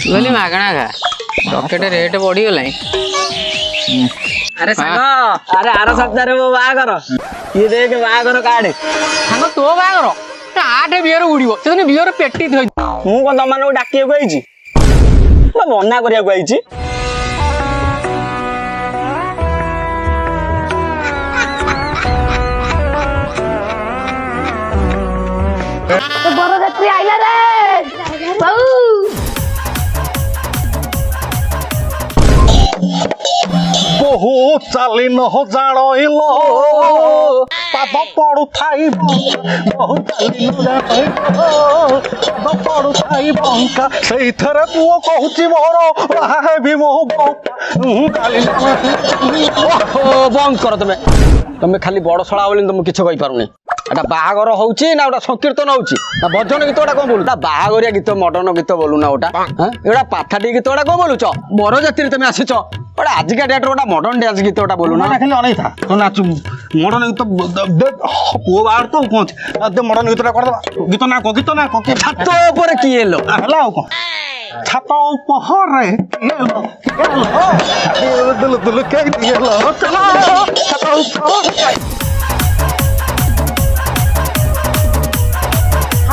बोली मागणा खा rocket rate बढ़ीगला। अरे साग अरे आर सप्ताह मो बागर ये देख बागर कार्ड सांग तो बागर 8 बियर उड़ीब से बियर पेटी थई मु कोन तम मानको डाकिए को आइची मना करिया को आइची बरयात्री आइला रे बाबू বহু চালি নহ জানিল পাদ পড়ু থাই বহু চালি পাদ পড়ু থাই বঙ্কা সেইথরে পুଅ কହୁଛି ମୋର ବାହା ହେବି ମୋ बंद कर तमे खाली बड़ सड़ा बोली तुम किछ कहि पारुनी एटा बाहागर होउची ना ओटा संकीर्तन होउची ना भजन गीत ओटा कोन बोलू ता बाहागरिया गीत मॉडर्न गीत बोलू ना ओटा हां एटा पाठाटी गीत ओटा कोन बोलुछ बर जात्री तमे आसीछ ओटा आज का डेट ओटा मॉडर्न डांस गीत ओटा बोलू ना ଖାଲି ଅନେଇ ଥା ତ ନାଚୁ ମଡର୍ନ ଗୀତ ପୁଅ ବାହାର ତ କଣ ଅଛି ମଡର୍ନ ଗୀତଟା କରିଦବା ଗୀତ ନା କହ ଛାତ ଉପରେ କି ହେଲୋ ହେଲା ଆଉ କଣ ଛାତ ଉପହରେ ଦୁଲ ଦୁଲ କେ ଦିଏଲ ଛାତ ଉପହରେ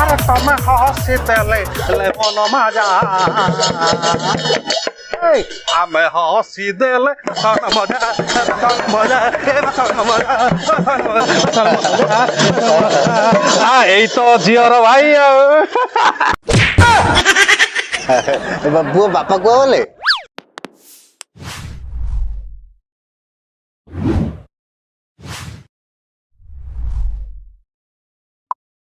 আরে তমে হসি দেলে মন মাজা আমি হসি দেলে মজা মজা এই তো ঝিওর ভাই बापू बापा को बोले